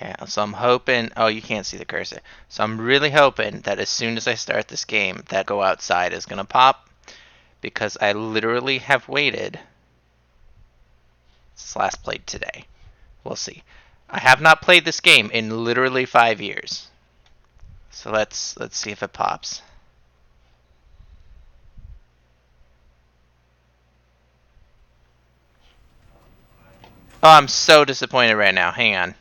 Okay, so I'm hoping. Oh, you can't see the cursor. So I'm really hoping that as soon as I start this game, that go outside is gonna pop because I literally have waited since last played today. We'll see. I have not played this game in literally 5 years. So let's see if it pops. Oh, I'm so disappointed right now. Hang on.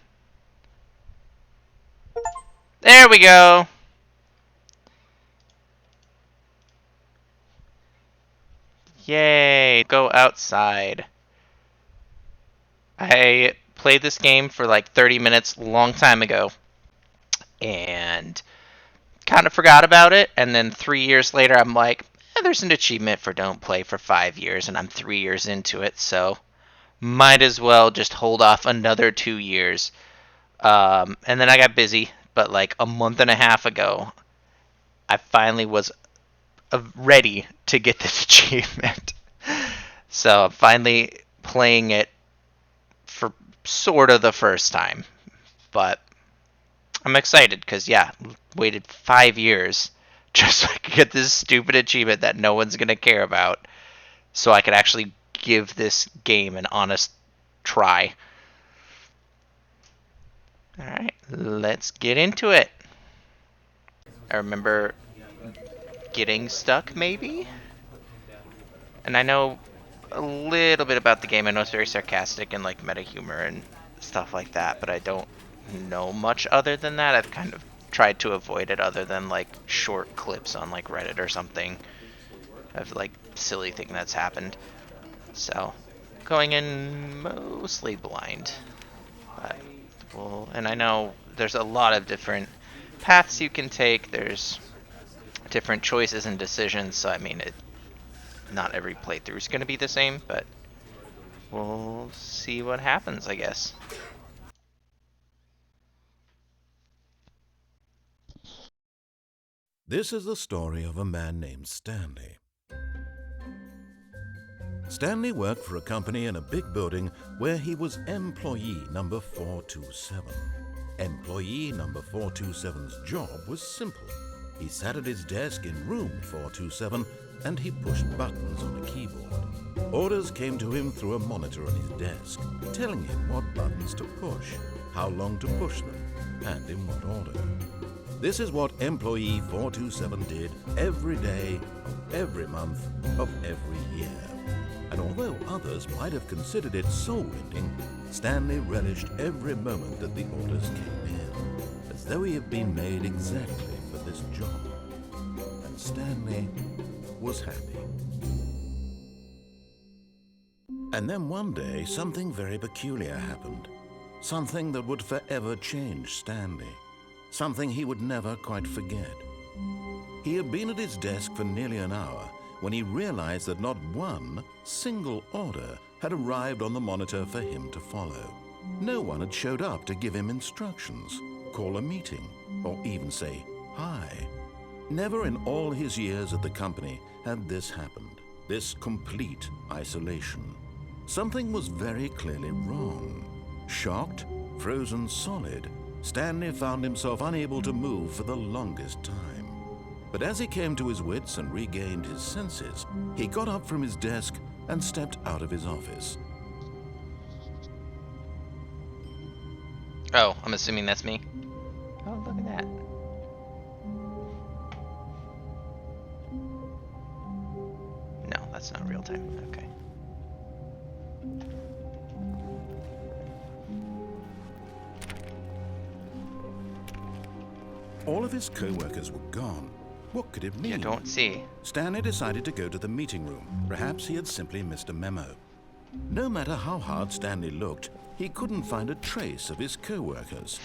There we go. Yay. Go outside. I played this game for like 30 minutes a long time ago and kind of forgot about it. And then 3 years later, I'm like, there's an achievement for don't play for 5 years, and I'm 3 years into it, so might as well just hold off another 2 years. And then I got busy, but like a month and a half ago, I finally was ready to get this achievement. So I'm finally playing it for sort of the first time. But I'm excited because, yeah, waited 5 years just so I could get this stupid achievement that no one's going to care about so I could actually give this game an honest try. Alright, let's get into it. I remember getting stuck, maybe? And I know a little bit about the game. I know it's very sarcastic and like meta humor and stuff like that, but I don't know much other than that. I've kind of tried to avoid it other than like short clips on like Reddit or something of like silly thing that's happened. So going in mostly blind. But well, and I know there's a lot of different paths you can take. There's different choices and decisions. So I mean, not every playthrough is going to be the same, but we'll see what happens, I guess. This is the story of a man named Stanley. Stanley worked for a company in a big building where he was employee number 427. Employee number 427's job was simple. He sat at his desk in room 427 and he pushed buttons on a keyboard. Orders came to him through a monitor on his desk, telling him what buttons to push, how long to push them, and in what order. This is what employee 427 did every day of every month of every year. And although others might have considered it soul-rending, Stanley relished every moment that the orders came in, as though he had been made exactly for this job. And Stanley was happy. And then one day, something very peculiar happened. Something that would forever change Stanley. Something he would never quite forget. He had been at his desk for nearly an hour when he realized that not one single order had arrived on the monitor for him to follow. No one had showed up to give him instructions, call a meeting, or even say hi. Never in all his years at the company had this happened, this complete isolation. Something was very clearly wrong. Shocked, frozen solid, Stanley found himself unable to move for the longest time. But as he came to his wits and regained his senses, he got up from his desk and stepped out of his office. Oh, I'm assuming that's me. Oh, look at that. No, that's not real time. Okay. All of his co-workers were gone. What could it mean? You don't see. Stanley decided to go to the meeting room. Perhaps he had simply missed a memo. No matter how hard Stanley looked, he couldn't find a trace of his co-workers.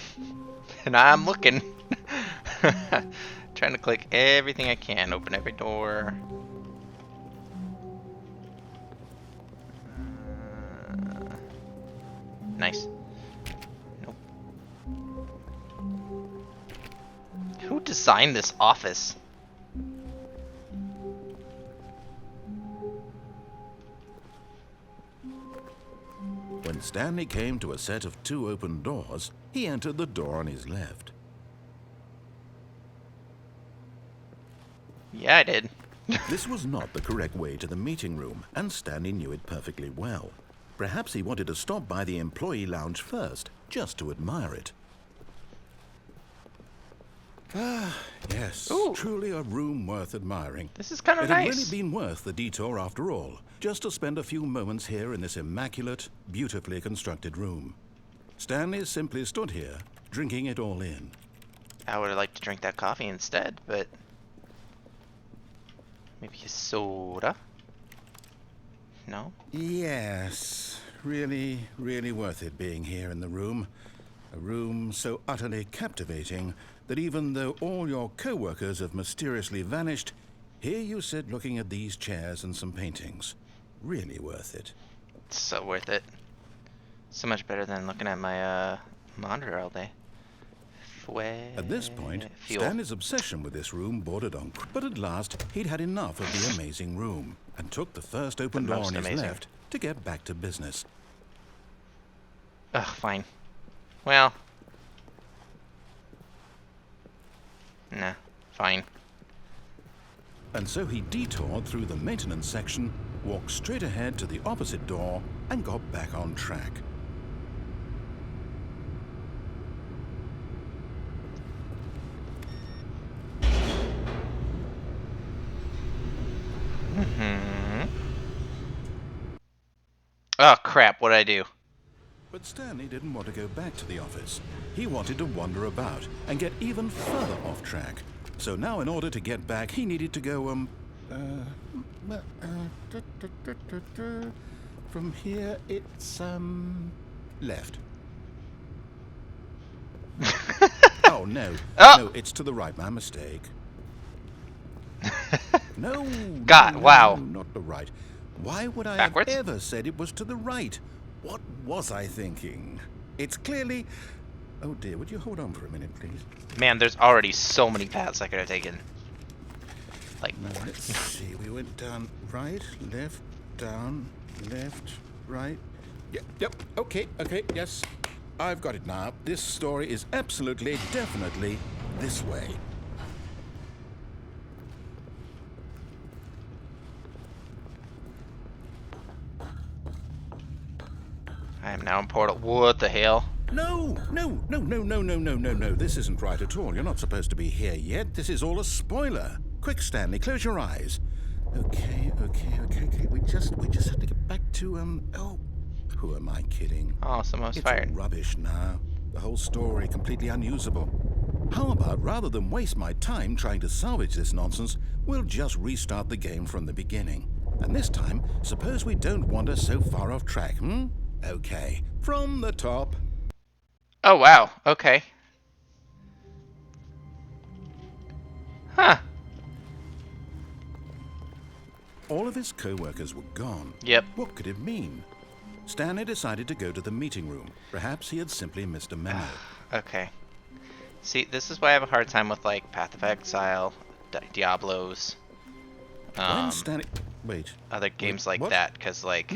And I'm looking. Trying to click everything I can, open every door. Nice. Nope. Who designed this office? When Stanley came to a set of 2 open doors, he entered the door on his left. Yeah, I did. This was not the correct way to the meeting room, and Stanley knew it perfectly well. Perhaps he wanted to stop by the employee lounge first, just to admire it. Ah, yes, Ooh. truly a room worth admiring. This is kind of It had nice. really been worth the detour after all, just to spend a few moments here in this immaculate, beautifully constructed room. Stanley simply stood here, drinking it all in. I would have liked to drink that coffee instead, but maybe a soda? No? Yes, really, really worth it being here in the room. A room so utterly captivating that even though all your co-workers have mysteriously vanished, here you sit looking at these chairs and some paintings. Really worth it. It's so worth it. So much better than looking at my monitor all day. At this point, Fuel. Stanley's obsession with this room bordered on... But at last, he'd had enough of the amazing room and took the first open The door most on his amazing. left to get back to business. Ugh, fine. Well. Nah, fine. And so he detoured through the maintenance section, walked straight ahead to the opposite door, and got back on track. Oh crap, what'd I do? But Stanley didn't want to go back to the office. He wanted to wander about and get even further off track. So now in order to get back, he needed to go, from here it's, left. Oh, no. Oh! No, it's to the right. My mistake. No. God, no, wow. No, not the right. Why would I Backwards? have ever said it was to the right? What was I thinking? It's clearly... Oh, dear. Would you hold on for a minute, please? Man, there's already so many paths I could have taken. Like, Now, more. let's see. We went down right, left, down, left, right. Yep. Okay, yes. I've got it now. This story is absolutely, definitely this way. I am now in Portal. What the hell? No. This isn't right at all. You're not supposed to be here yet. This is all a spoiler. Quick, Stanley, close your eyes. Okay. We just have to get back to, oh, who am I kidding? Oh, someone's It's fired. all rubbish now. The whole story completely unusable. How about, rather than waste my time trying to salvage this nonsense, we'll just restart the game from the beginning. And this time, suppose we don't wander so far off track, Okay, from the top. Oh, wow. Okay. Huh. All of his co-workers were gone. Yep. What could it mean? Stanley decided to go to the meeting room. Perhaps he had simply missed a memo. Okay. See, this is why I have a hard time with, like, Path of Exile, Diablos, When Stanley... Wait. other games Wait, like what? that, because, like,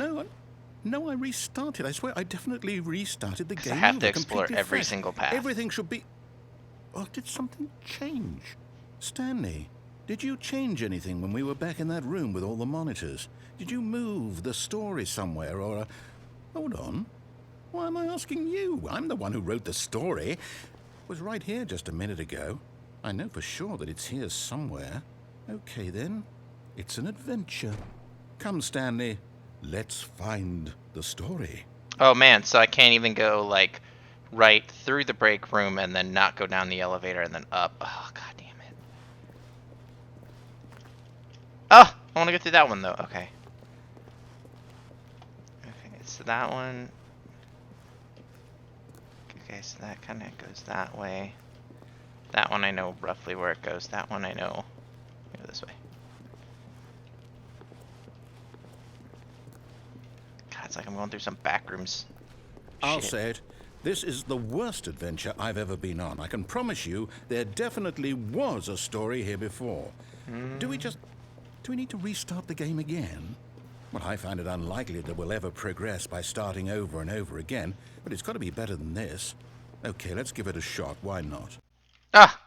No, I restarted. I swear, I definitely restarted the game. I have to over, explore completely every fresh. single path. Everything should be... Oh, did something change? Stanley, did you change anything when we were back in that room with all the monitors? Did you move the story somewhere or... Hold on. Why am I asking you? I'm the one who wrote the story. It was right here just a minute ago. I know for sure that it's here somewhere. Okay, then. It's an adventure. Come, Stanley. Let's find the story. oh man, so I can't even go, like, right through the break room and then not go down the elevator and then up. Oh, god damn it. Oh, I want to go through that one, though. Okay. Okay, so that one... Okay, so that kind of goes that way. That one I know roughly where it goes. That one I know. Go this way. God, it's like I'm going through some back rooms. I'll Shit. say it. This is the worst adventure I've ever been on. I can promise you there definitely was a story here before. Do we need to restart the game again? Well, I find it unlikely that we'll ever progress by starting over and over again, but it's got to be better than this. Okay, let's give it a shot. Why not? Ah!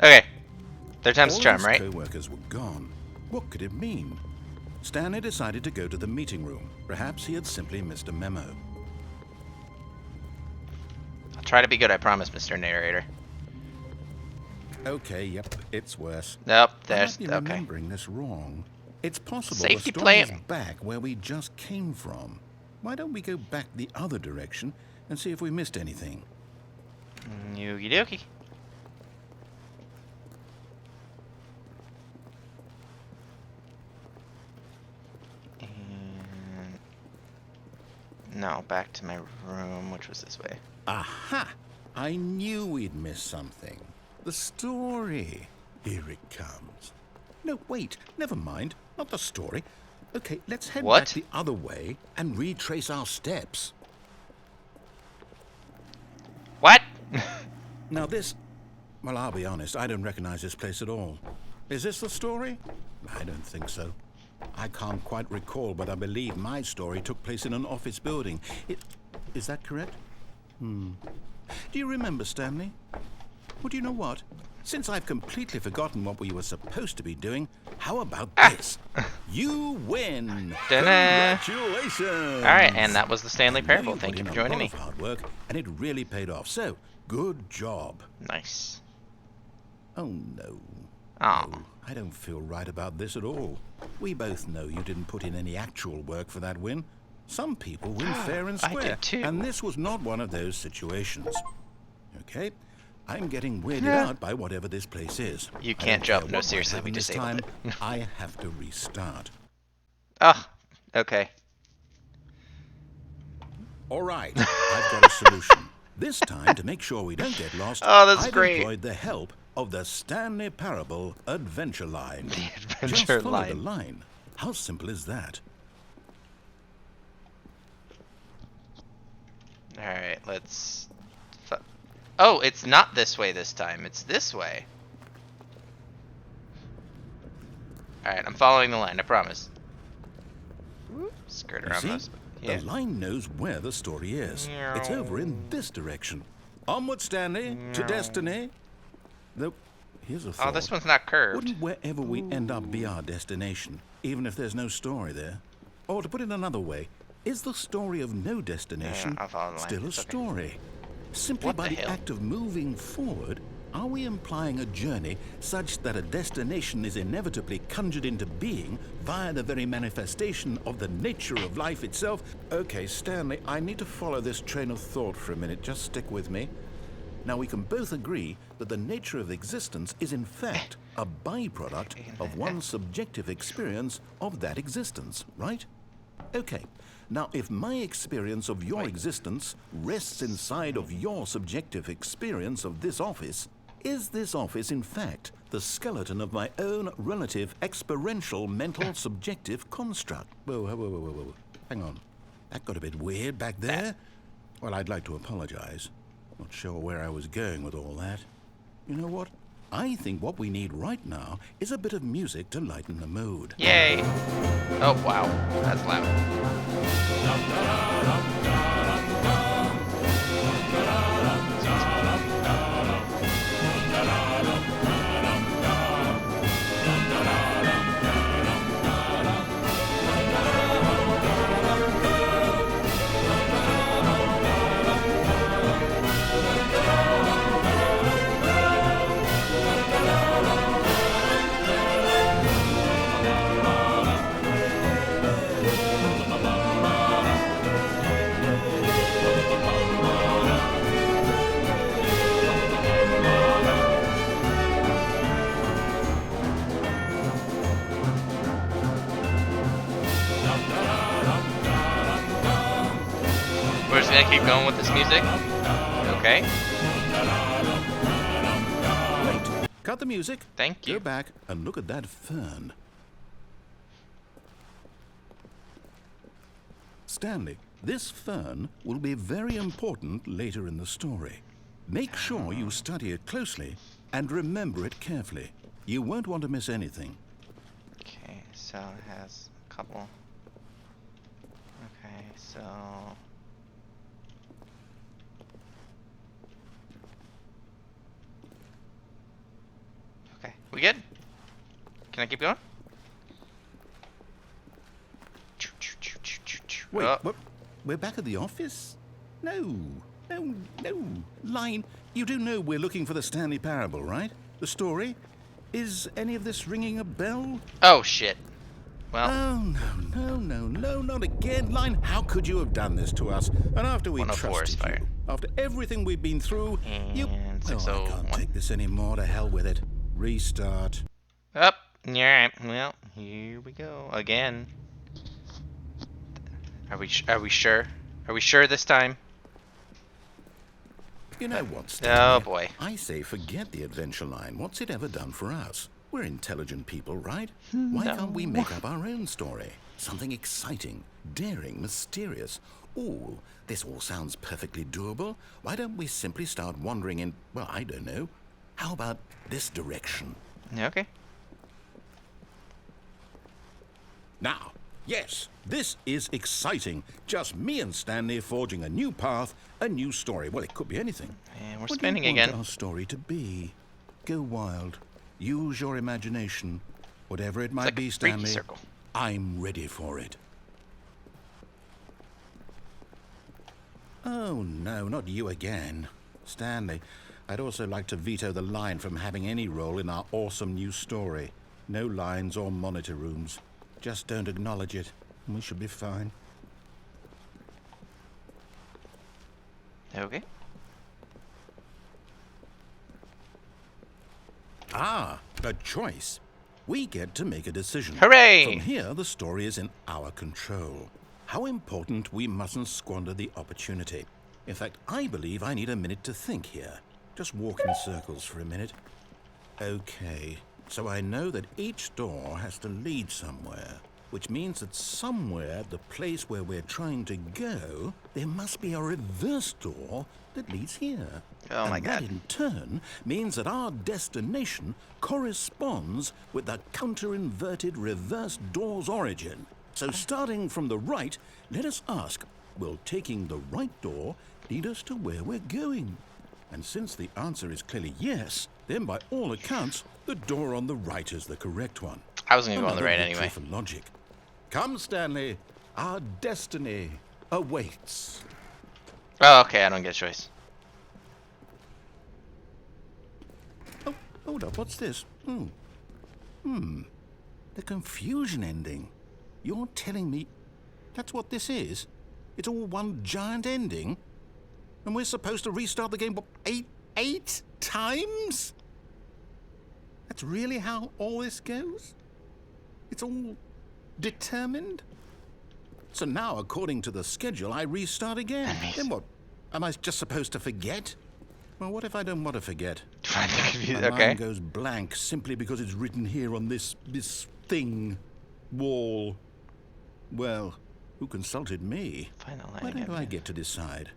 Okay. Third time's All the charm, his right? co-workers were gone. What could it mean? Stanley decided to go to the meeting room. Perhaps he had simply missed a memo. I'll try to be good, I promise, Mr. Narrator. Okay, yep, it's worse. Nope, I there's... might be Okay. remembering this wrong. It's possible Safety the story is plan. back where we just came from. Why don't we go back the other direction and see if we missed anything? Okie dokie. And... No, back to my room, which was this way. Aha! I knew we'd miss something. The story. Here it comes. No, wait, never mind. Not the story. Okay, let's head back the other way and retrace our steps. What? Now this... Well, I'll be honest, I don't recognize this place at all. Is this the story? I don't think so. I can't quite recall, but I believe my story took place in an office building. Is that correct? Do you remember, Stanley? Well, do you know what? Since I've completely forgotten what we were supposed to be doing, how about this? You win! Ta-da. Congratulations! Alright, and that was the Stanley I know Parable. put Thank you in for a joining lot me. of hard work, and it really paid off. So, good job. Nice. Oh, no. Aw. No, I don't feel right about this at all. We both know you didn't put in any actual work for that win. Some people win fair and I square, did too. and this was not one of those situations. Okay, I'm getting weirded out by whatever this place is. You I can't don't jump. care No, what might seriously, happen we this disabled time. it. I have to restart. Ah, okay. All right, I've got a solution. This time, to make sure we don't get lost, Oh, that's I've great. employed the help of the Stanley Parable Adventure Line. The Just adventure follow the line. line. How simple is that? Alright, let's... Oh, it's not this way this time. It's this way. Alright, I'm following the line, I promise. Skirt You around see? those. Yeah. The line knows where the story is. It's over in this direction. Onward, Stanley, to destiny. Though, here's a thought. Oh, this one's not curved. Wouldn't wherever we end up be our destination, even if there's no story there? Or to put it another way, is the story of no destination I'll follow the line. still a It's okay. story? Simply What by the the hell? act of moving forward, are we implying a journey such that a destination is inevitably conjured into being via the very manifestation of the nature of life itself? Okay, Stanley, I need to follow this train of thought for a minute. Just stick with me. Now, we can both agree that the nature of existence is in fact a byproduct of one's subjective experience of that existence, right? Okay. Now, if my experience of your existence rests inside of your subjective experience of this office, is this office, in fact, the skeleton of my own relative experiential mental subjective construct? Whoa. Hang on. That got a bit weird back there. Well, I'd like to apologize. Not sure where I was going with all that. You know what? I think what we need right now is a bit of music to lighten the mood. Yay! Oh, wow. That's loud. We're just gonna keep going with this music. Okay. Wait. Cut the music. Thank you. Go back and look at that fern. Stanley, this fern will be very important later in the story. Make sure you study it closely and remember it carefully. You won't want to miss anything. Okay, so so it has a couple. Okay, so okay, we good? Can I keep going? Wait, Oh. what? We're back at the office? No, no, no. Line, you do know we're looking for the Stanley Parable, right? The story? Is any of this ringing a bell? Oh shit. Well, Oh, no, not again. Line, how could you have done this to us? And after we 104 is trusted fire. you, after everything we've been through, you... And Oh, I 601. can't take this anymore. To hell with it. Restart. Up. Alright, well, here we go. Again. Are we sure? Are we sure this time? You know what, Oh Stanley? boy. I say forget the adventure line. What's it ever done for us? We're intelligent people, right? Why can't we make up our own story? Something exciting, daring, mysterious. Ooh, this all sounds perfectly doable. Why don't we simply start wandering in, well, I don't know. How about this direction? Okay. Now, yes, this is exciting. Just me and Stanley forging a new path, a new story. Well, it could be anything. And we're What do spinning you want again. our story to be? Go wild. Use your imagination. Whatever it might like be, a freaky Stanley, circle. I'm ready for it. Oh, no, not you again. Stanley, I'd also like to veto the line from having any role in our awesome new story. No lines or monitor rooms. Just don't acknowledge it, and we should be fine. Okay. Ah, a choice. We get to make a decision. Hooray! From here, the story is in our control. How important we mustn't squander the opportunity. In fact, I believe I need a minute to think here. Just walk in circles for a minute. Okay, so I know that each door has to lead somewhere, which means that somewhere at the place where we're trying to go, there must be a reverse door that leads here. Oh my And that God. in turn means that our destination corresponds with the counter-inverted reverse door's origin. So starting from the right, let us ask, will taking the right door lead us to where we're going? And since the answer is clearly yes, then by all accounts, the door on the right is the correct one. I was gonna go on the Another right victory anyway. for logic. Come, Stanley. Our destiny awaits. Oh, okay, I don't get a choice. Oh, hold up. What's this? The confusion ending. You're telling me that's what this is? It's all one giant ending? And we're supposed to restart the game, what, eight times? That's really how all this goes? It's all determined? So now, according to the schedule, I restart again. Then what? Am I just supposed to forget? Well, what if I don't want to forget? My Okay. mind goes blank simply because it's written here on this thing, wall. Well, who consulted me? Find the Why line don't I again. get to decide?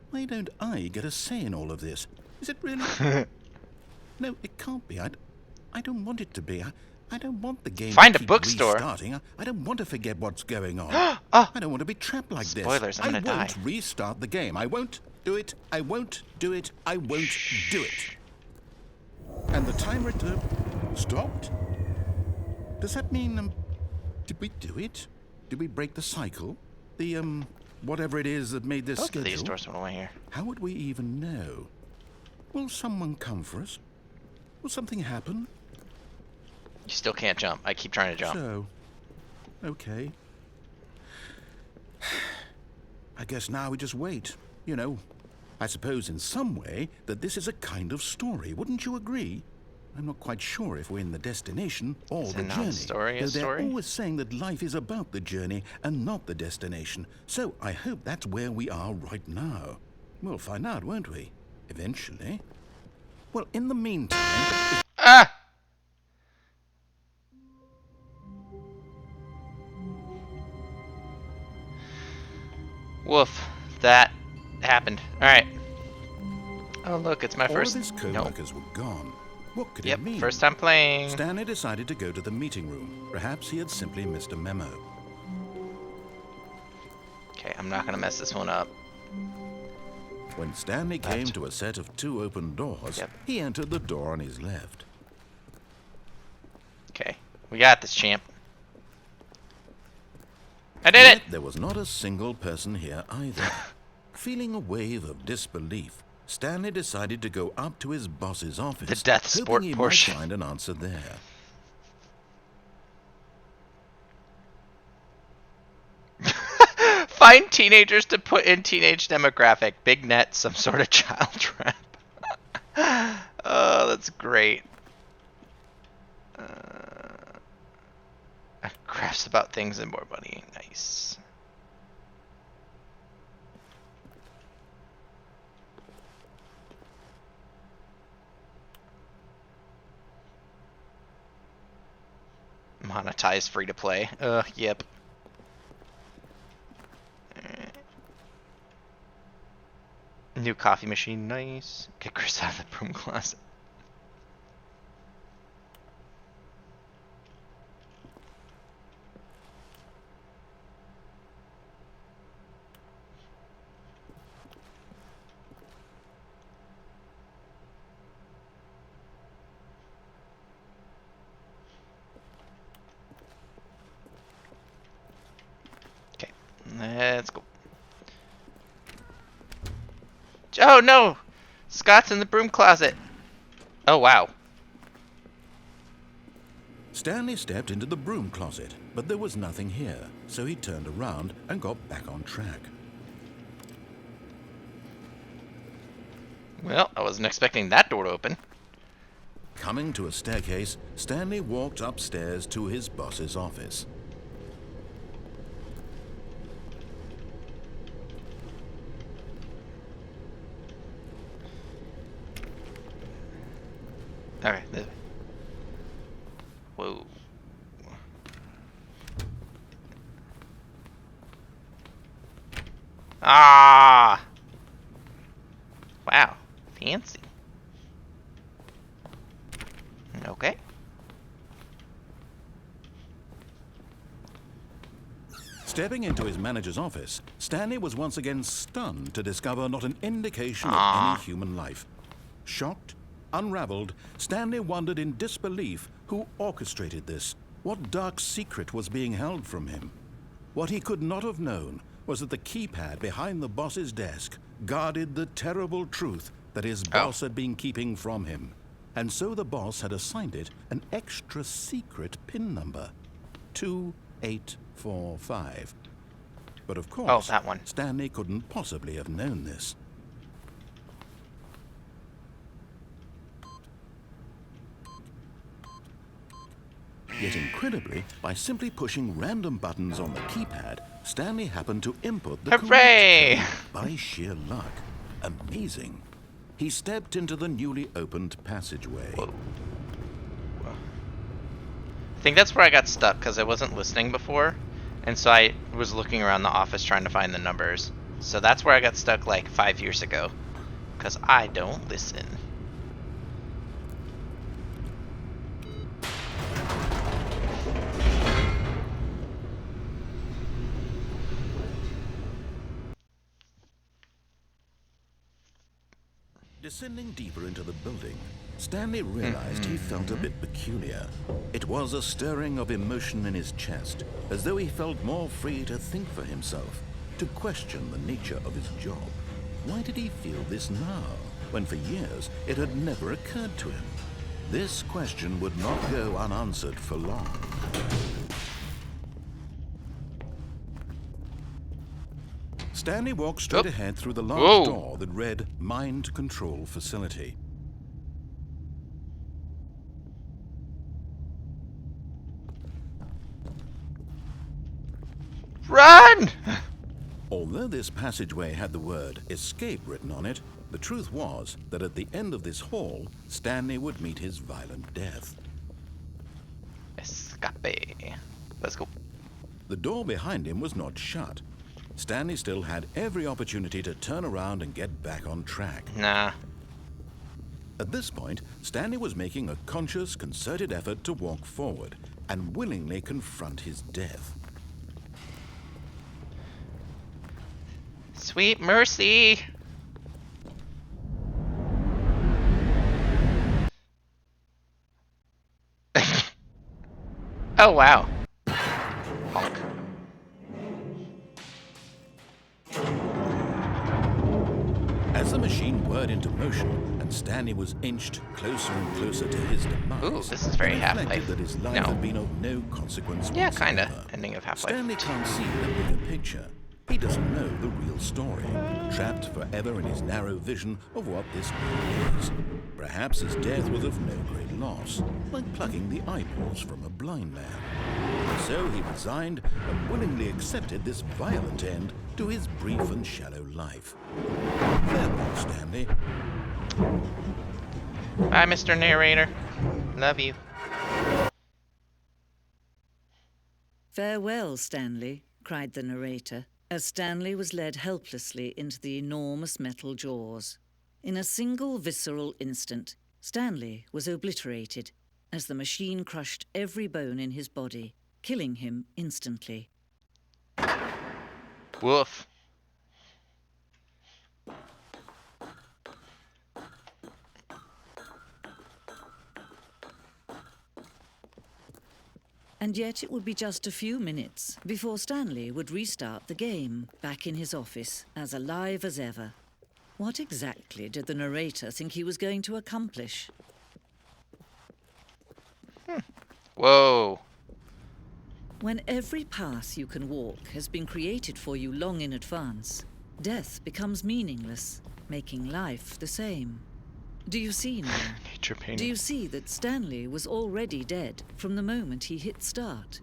Why don't I get a say in all of this? Is it really? No, it can't be. I don't want it to be. I don't want the game Find to a keep bookstore. restarting. I don't want to forget what's going on. Oh. I don't want to be trapped like Spoilers, this. I'm gonna I won't die. restart the game. I won't do it. I won't do it. I won't do it. And the timer stopped? Does that mean, did we do it? Did we break the cycle? The, whatever it is that made this Both of schedule? these doors went away here. How would we even know? Will someone come for us? Will something happen? You still can't jump. I keep trying to jump. So, okay. I guess now we just wait. You know, I suppose in some way that this is a kind of story. Wouldn't you agree? I'm not quite sure if we're in the destination or Is the a journey. non-story a Though they're story? always saying that life is about the journey and not the destination. So I hope that's where we are right now. We'll find out, won't we? Eventually. Well, in the meantime... Ah! Woof. That happened. Alright. Oh, look, it's my All first. of his Nope. co-workers were gone. What could Yep, it mean? first time playing. Stanley decided to go to the meeting room. Perhaps he had simply missed a memo. Okay, I'm not gonna mess this one up. When Stanley came to a set of 2 open doors, he entered the door on his left. Okay, we got this, champ. I did it! There was not a single person here either. Feeling a wave of disbelief, Stanley decided to go up to his boss's office, The death sport hoping he portion. might find an answer there. Find teenagers to put in teenage demographic. Big net, some sort of child trap. Oh, that's great. Crafts about things and more money. Nice. Monetized free to play. Yep. New coffee machine, nice. Get Chris out of the broom closet. Okay, let's go. Oh no! Scott's in the broom closet. Oh wow. Stanley stepped into the broom closet, but there was nothing here, so he turned around and got back on track. Well, I wasn't expecting that door to open. Coming to a staircase, Stanley walked upstairs to his boss's office. Alright. Whoa. Ah! Wow. Fancy. Okay. Stepping into his manager's office, Stanley was once again stunned to discover not an indication of any human life. Shocked, unraveled, Stanley wondered in disbelief who orchestrated this, what dark secret was being held from him. What he could not have known was that the keypad behind the boss's desk guarded the terrible truth that his boss had been keeping from him. And so the boss had assigned it an extra secret PIN number, 2845. But of course, that one. Stanley couldn't possibly have known this. Yet incredibly, by simply pushing random buttons on the keypad, Stanley happened to input the Hooray! correct code by sheer luck. Amazing. He stepped into the newly opened passageway. Whoa. I think that's where I got stuck because I wasn't listening before, and so I was looking around the office trying to find the numbers. So that's where I got stuck like 5 years ago, because I don't listen. Descending deeper into the building, Stanley realized he felt a bit peculiar. It was a stirring of emotion in his chest, as though he felt more free to think for himself, to question the nature of his job. Why did he feel this now, when for years it had never occurred to him? This question would not go unanswered for long. Stanley walked straight ahead through the large door that read Mind Control Facility. Run! Although this passageway had the word escape written on it, the truth was that at the end of this hall, Stanley would meet his violent death. Escape. Let's go. The door behind him was not shut. Stanley still had every opportunity to turn around and get back on track. Nah. At this point, Stanley was making a conscious, concerted effort to walk forward and willingly confront his death. Sweet mercy! Oh, wow. Honk. As the machine whirred into motion and Stanley was inched closer and closer to his demise, Ooh, this is very he reflected Half-Life. that his life No. had been of no consequence Yeah, whatsoever. kinda. Ending of Half-Life. Stanley can't see the bigger picture. He doesn't know the real story, trapped forever in his narrow vision of what this world is. Perhaps his death was of no great loss, like plucking the eyeballs from a blind man. And so he resigned and willingly accepted this violent end to his brief and shallow life. Farewell, Stanley. Bye, Mr. Narrator. Love you. "Farewell, Stanley," cried the narrator, as Stanley was led helplessly into the enormous metal jaws. In a single visceral instant, Stanley was obliterated as the machine crushed every bone in his body, killing him instantly. Woof. And yet it would be just a few minutes before Stanley would restart the game, back in his office, as alive as ever. What exactly did the narrator think he was going to accomplish? Whoa. When every path you can walk has been created for you long in advance, death becomes meaningless, making life the same. Do you see now? Nature painting. Do you see that Stanley was already dead from the moment he hit start?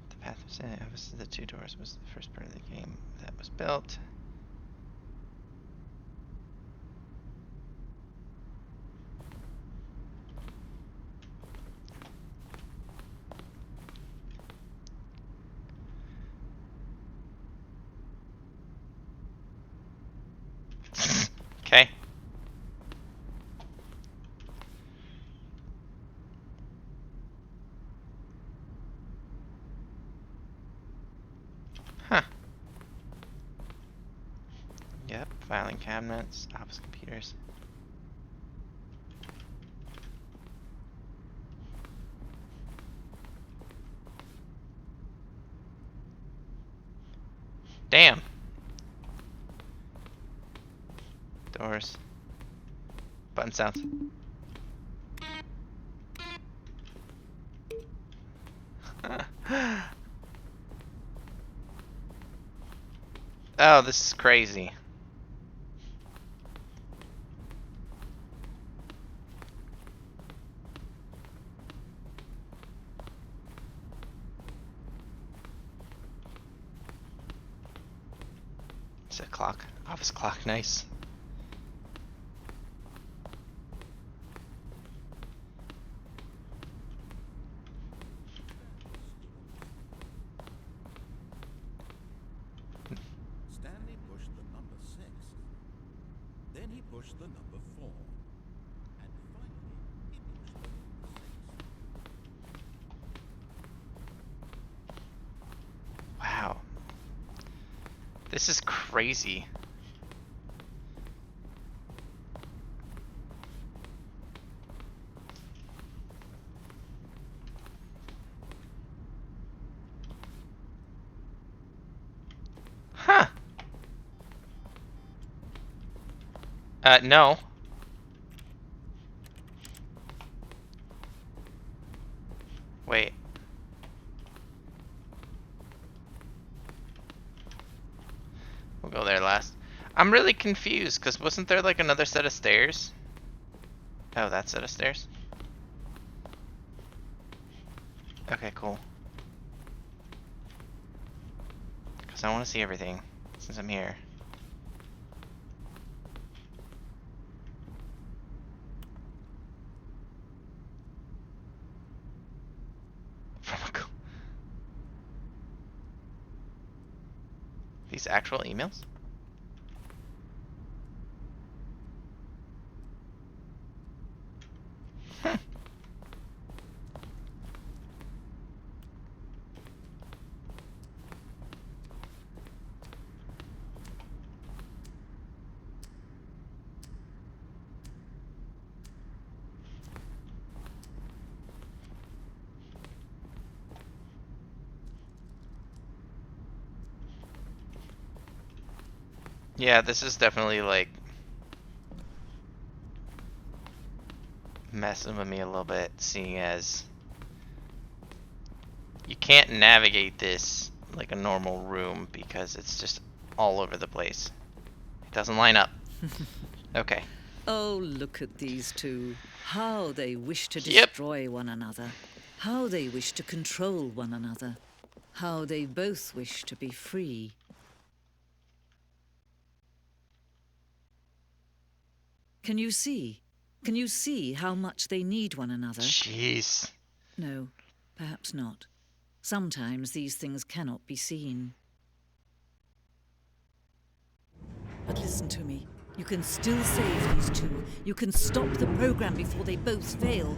The path was in. Obviously, the 2 doors was the first part of the game that was built. Okay. Huh. Yep, filing cabinets, office computers. Damn. Doors. Button sounds. Oh, this is crazy. It's a clock. Office clock, nice. Stanley pushed the number 6. Then he pushed the number 4. And finally, he pushed the number 6. Wow. This is crazy. Huh. No. Wait. We'll go there last. I'm really confused, because wasn't there like another set of stairs? Oh, that set of stairs? Okay, cool. Because I want to see everything, since I'm here. These actual emails? Yeah, this is definitely like messing with me a little bit, seeing as you can't navigate this like a normal room because it's just all over the place. It doesn't line up. Okay. Oh, look at these two. How they wish to Yep. destroy one another. How they wish to control one another. How they both wish to be free. Can you see? Can you see how much they need one another? Jeez. No, perhaps not. Sometimes these things cannot be seen. But listen to me. You can still save these two. You can stop the program before they both fail.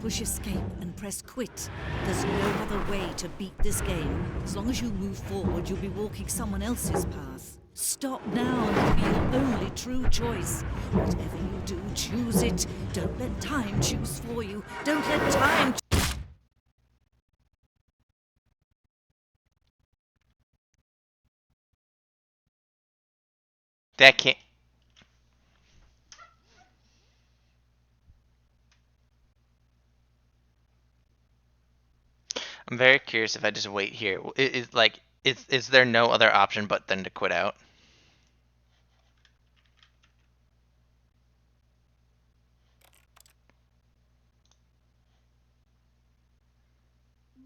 Push escape and press quit. There's no other way to beat this game. As long as you move forward, you'll be walking someone else's path. Stop now and it'll be your only true choice. Whatever you do, choose it. Don't let time choose for you. Don't let time... That can't. I'm very curious if I just wait here. Is there no other option but then to quit out?